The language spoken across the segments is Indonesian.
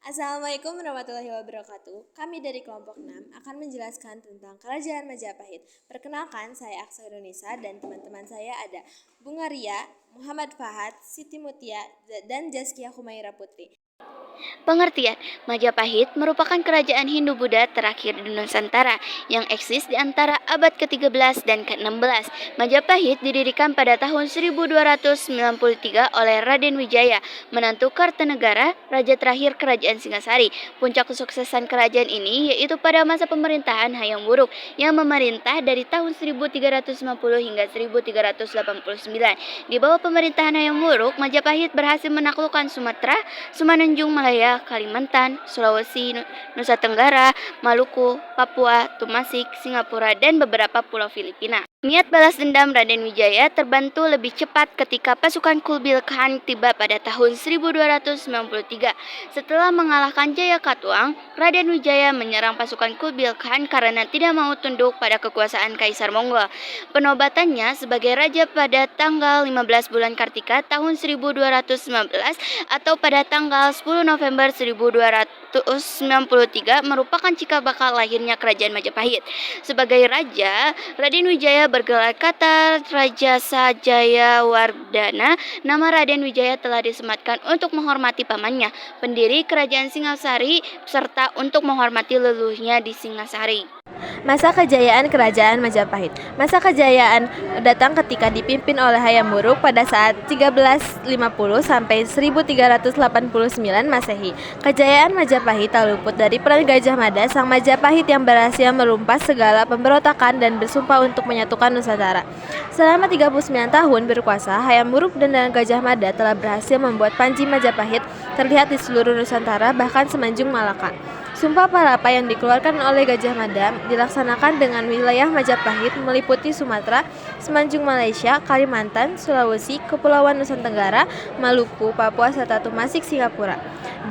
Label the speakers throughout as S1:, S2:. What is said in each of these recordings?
S1: Assalamualaikum warahmatullahi wabarakatuh. Kami dari kelompok 6 akan menjelaskan tentang Kerajaan Majapahit. Perkenalkan, saya Aksa Indonesia dan teman-teman saya ada Bunga Ria, Muhammad Fahad, Siti Mutia, dan Zaskia Humaira Putri.
S2: Pengertian, Majapahit merupakan kerajaan Hindu-Buddha terakhir di Nusantara yang eksis di antara abad ke-13 dan ke-16. Majapahit didirikan pada tahun 1293 oleh Raden Wijaya, menantu Kartanegara, raja terakhir kerajaan Singasari. Puncak kesuksesan kerajaan ini yaitu pada masa pemerintahan Hayam Wuruk yang memerintah dari tahun 1350 hingga 1389. Di bawah pemerintahan Hayam Wuruk, Majapahit berhasil menaklukkan Sumatera, Semenanjung Malaya, Kalimantan, Sulawesi, Nusa Tenggara, Maluku, Papua, Tumasik, Singapura, dan beberapa pulau Filipina. Niat balas dendam Raden Wijaya terbantu lebih cepat ketika pasukan Kubil Khan tiba pada tahun 1293. Setelah mengalahkan Jayakatwang, Raden Wijaya menyerang pasukan Kubil Khan karena tidak mau tunduk pada kekuasaan Kaisar Mongol. Penobatannya sebagai raja pada tanggal 15 bulan Kartika tahun 1219 atau pada tanggal 10 November 1293 merupakan cikal bakal lahirnya Kerajaan Majapahit. Sebagai raja, Raden Wijaya bergelar kata Rajasa Jayawardhana. Nama Raden Wijaya telah disematkan untuk menghormati pamannya, pendiri Kerajaan Singasari, serta untuk menghormati leluhurnya di Singasari.
S1: Masa kejayaan Kerajaan Majapahit. Masa kejayaan datang ketika dipimpin oleh Hayam Wuruk pada saat 1350 sampai 1389 Masehi. Kejayaan Majapahit tak luput dari peran Gajah Mada, sang Majapahit yang berhasil merumpas segala pemberontakan dan bersumpah untuk menyatukan Nusantara. Selama 39 tahun berkuasa, Hayam Wuruk dan Gajah Mada telah berhasil membuat Panji Majapahit terlihat di seluruh Nusantara, bahkan Semenanjung Malaka. Sumpah Palapa yang dikeluarkan oleh Gajah Mada dilaksanakan dengan wilayah Majapahit meliputi Sumatera, Semenanjung Malaysia, Kalimantan, Sulawesi, Kepulauan Nusa Tenggara, Maluku, Papua, serta Tumasik, Singapura,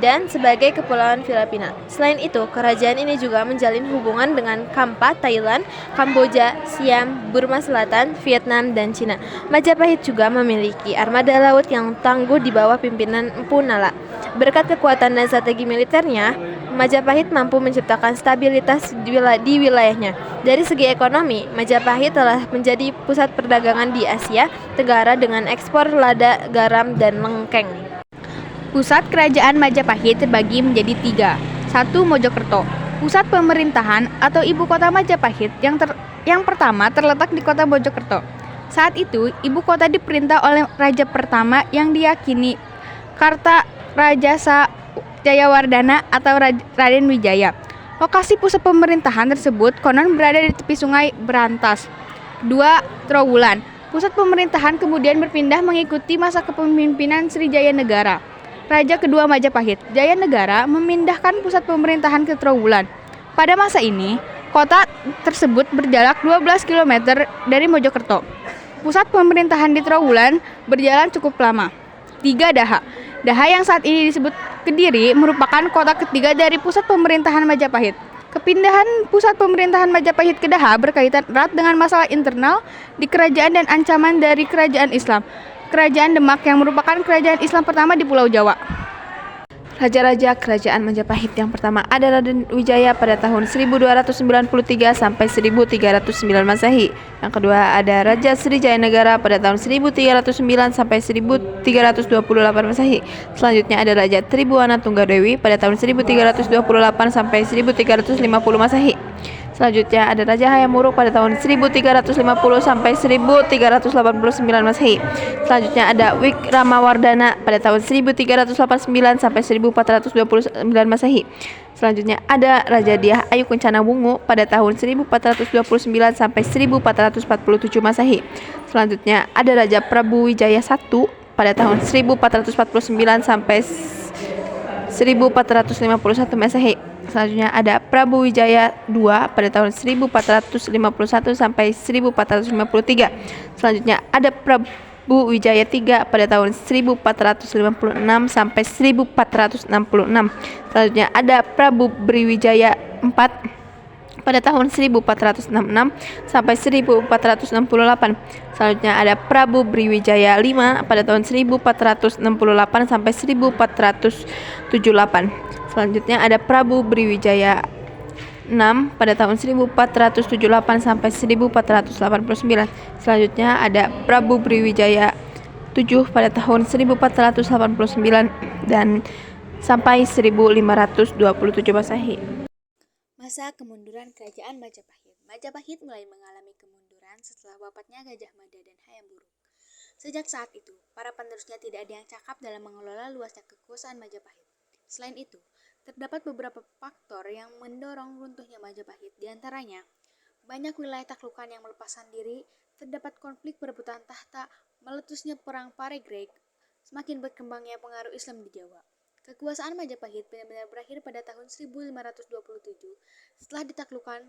S1: dan sebagai Kepulauan Filipina. Selain itu, kerajaan ini juga menjalin hubungan dengan Kampa, Thailand, Kamboja, Siam, Burma Selatan, Vietnam, dan Cina. Majapahit juga memiliki armada laut yang tangguh di bawah pimpinan Empu Nala. Berkat kekuatan dan strategi militernya, Majapahit mampu menciptakan stabilitas di wilayahnya. Dari segi ekonomi, Majapahit telah menjadi pusat perdagangan di Asia Tenggara dengan ekspor lada, garam, dan lengkeng.
S3: Pusat kerajaan Majapahit terbagi menjadi 3. 1. Mojokerto. Pusat pemerintahan atau ibu kota Majapahit yang pertama terletak di kota Mojokerto. Saat itu, ibu kota diperintah oleh raja pertama yang diyakini Karta Rajasa Jayawardhana atau Raden Wijaya. Lokasi pusat pemerintahan tersebut konon berada di tepi sungai Berantas. 2. Trowulan. Pusat pemerintahan kemudian berpindah mengikuti masa kepemimpinan Sri Jaya Negara, raja kedua Majapahit. Jaya Negara memindahkan pusat pemerintahan ke Trowulan. Pada masa ini, kota tersebut berjarak 12 km dari Mojokerto. Pusat pemerintahan di Trowulan berjalan cukup lama. 3. Daha. Daha yang saat ini disebut Kediri merupakan kota ketiga dari pusat pemerintahan Majapahit. Kepindahan pusat pemerintahan Majapahit ke Daha berkaitan erat dengan masalah internal di kerajaan dan ancaman dari kerajaan Islam. Kerajaan Demak yang merupakan kerajaan Islam pertama di Pulau Jawa.
S4: Raja-raja Kerajaan Majapahit yang pertama ada Raden Wijaya pada tahun 1293 sampai 1309 Masehi. Yang kedua ada Raja Sri Jaya Negara pada tahun 1309 sampai 1328 Masehi. Selanjutnya ada Raja Tribuana Tunggadewi pada tahun 1328 sampai 1350 Masehi. Selanjutnya ada Raja Hayam Wuruk pada tahun 1350 sampai 1389 Masehi. Selanjutnya ada Wikramawardhana pada tahun 1389 sampai 1429 Masehi. Selanjutnya ada Raja Dyah Ayu Kencana Wungu pada tahun 1429 sampai 1447 Masehi. Selanjutnya ada Raja Prabu Wijaya I pada tahun 1449 sampai 1451 Masehi. Selanjutnya ada Prabu Wijaya II pada tahun 1451 sampai 1453. Selanjutnya ada Prabu Wijaya III pada tahun 1456 sampai 1466. Selanjutnya ada Prabu Briwijaya IV pada tahun 1466 sampai 1468. Selanjutnya ada Prabu Briwijaya V pada tahun 1468 sampai 1478. Selanjutnya ada Prabu Briwijaya 6 pada tahun 1478 sampai 1489. Selanjutnya ada Prabu Briwijaya 7 pada tahun 1489 dan sampai 1527 Masehi.
S2: Masa kemunduran Kerajaan Majapahit. Majapahit mulai mengalami kemunduran setelah wafatnya Gajah Mada dan Hayam Wuruk. Sejak saat itu, para penerusnya tidak ada yang cakap dalam mengelola luasnya kekuasaan Majapahit. Selain itu, terdapat beberapa faktor yang mendorong runtuhnya Majapahit. Di antaranya, banyak wilayah taklukan yang melepaskan diri, terdapat konflik perebutan tahta, meletusnya perang Paregreg, semakin berkembangnya pengaruh Islam di Jawa. Kekuasaan Majapahit benar-benar berakhir pada tahun 1527 setelah ditaklukkan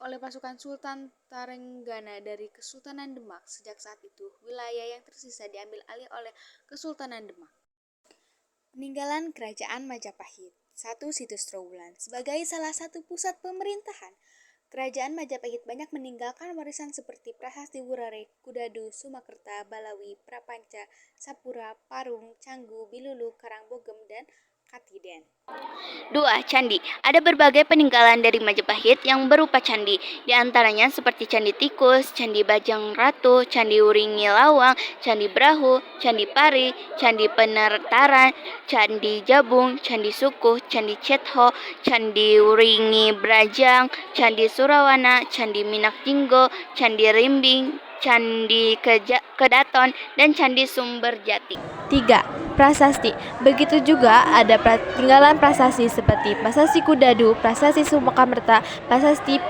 S2: oleh pasukan Sultan Tarenggana dari Kesultanan Demak. Sejak saat itu, wilayah yang tersisa diambil alih oleh Kesultanan Demak. Peninggalan Kerajaan Majapahit. 1. Situs Trowulan. Sebagai salah satu pusat pemerintahan, Kerajaan Majapahit banyak meninggalkan warisan seperti Prasasti Wurare, Kudadu, Sumakerta, Balawi, Prapanca, Sapura, Parung, Canggu, Bilulu, Karangbogem, dan Katiden.
S5: 2. Candi. Ada berbagai peninggalan dari Majapahit yang berupa candi, di antaranya seperti Candi Tikus, Candi Bajang Ratu, Candi Uringi Lawang, Candi Brahu, Candi Pari, Candi Penertaran, Candi Jabung, Candi Sukuh, Candi Cetho, Candi Uringi Brajang, Candi Surawana, Candi Minak Jinggo, Candi Rimbing, Candi Kedaton, dan Candi Sumberjati.
S1: 3. Prasasti. Begitu juga ada peninggalan prasasti seperti Prasasti Kudadu, Prasasti Sumakerta, Prasasti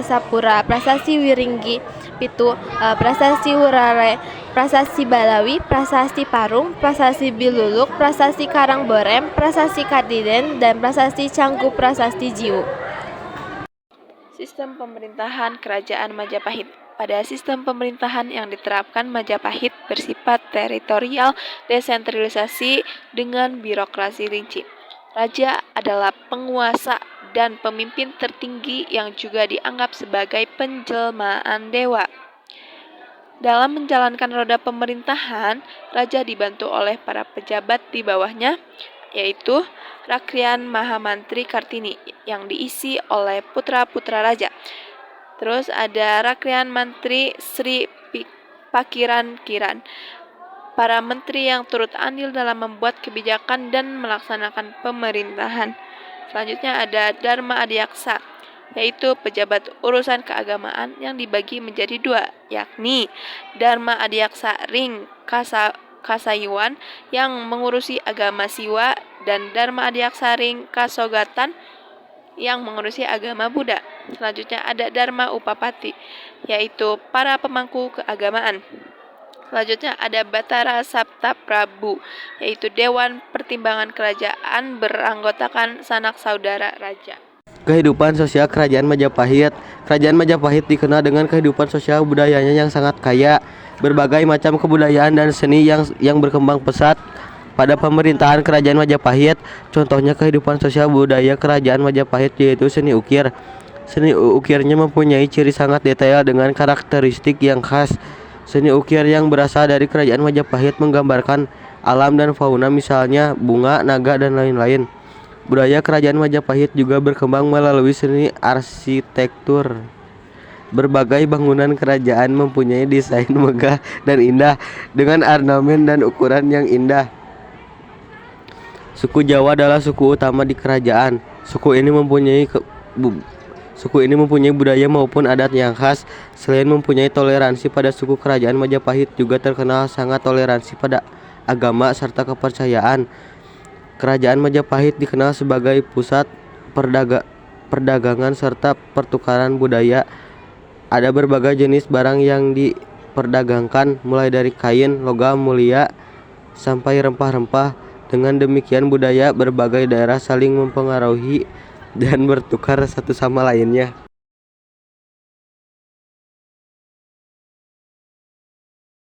S1: Sapura, Prasasti Wiringgi Pitu, Prasasti Wurare, Prasasti Balawi, Prasasti Parung, Prasasti Biluluk, Prasasti Karangborem, Prasasti Katiden, dan Prasasti Canggu Prasasti Jiwu.
S4: Sistem pemerintahan Kerajaan Majapahit. Pada sistem pemerintahan yang diterapkan Majapahit bersifat teritorial desentralisasi dengan birokrasi rinci. Raja adalah penguasa dan pemimpin tertinggi yang juga dianggap sebagai penjelmaan dewa. Dalam menjalankan roda pemerintahan, raja dibantu oleh para pejabat di bawahnya, yaitu Rakrian Mahamantri Kartini yang diisi oleh putra-putra raja. Terus ada Rakrian Mantri Sri Pakiran Kiran, para menteri yang turut andil dalam membuat kebijakan dan melaksanakan pemerintahan. Selanjutnya ada Dharma Adiaksa, yaitu pejabat urusan keagamaan yang dibagi menjadi dua, yakni Dharma Adiaksa Ring Kasayuan yang mengurusi agama Siwa dan Dharma Adiaksa Ring Kasogatan yang mengurusi agama Buddha. Selanjutnya ada Dharma Upapati, yaitu para pemangku keagamaan. Selanjutnya ada Batara Sapta Prabu, yaitu Dewan Pertimbangan Kerajaan beranggotakan sanak saudara raja.
S6: Kehidupan sosial Kerajaan Majapahit. Kerajaan Majapahit dikenal dengan kehidupan sosial budayanya yang sangat kaya. Berbagai macam kebudayaan dan seni yang berkembang pesat pada pemerintahan Kerajaan Majapahit. Contohnya kehidupan sosial budaya Kerajaan Majapahit yaitu seni ukir. Seni ukirnya mempunyai ciri sangat detail dengan karakteristik yang khas. Seni ukir yang berasal dari Kerajaan Majapahit menggambarkan alam dan fauna, misalnya bunga, naga, dan lain-lain. Budaya Kerajaan Majapahit juga berkembang melalui seni arsitektur. Berbagai bangunan kerajaan mempunyai desain megah dan indah dengan ornamen dan ukuran yang indah. Suku Jawa adalah suku utama di kerajaan. Suku ini mempunyai budaya maupun adat yang khas. Selain mempunyai toleransi pada suku, Kerajaan Majapahit juga terkenal sangat toleransi pada agama serta kepercayaan. Kerajaan Majapahit dikenal sebagai pusat perdagangan serta pertukaran budaya. Ada berbagai jenis barang yang diperdagangkan, mulai dari kain, logam mulia, sampai rempah-rempah. Dengan demikian budaya berbagai daerah saling mempengaruhi dan bertukar satu sama lainnya.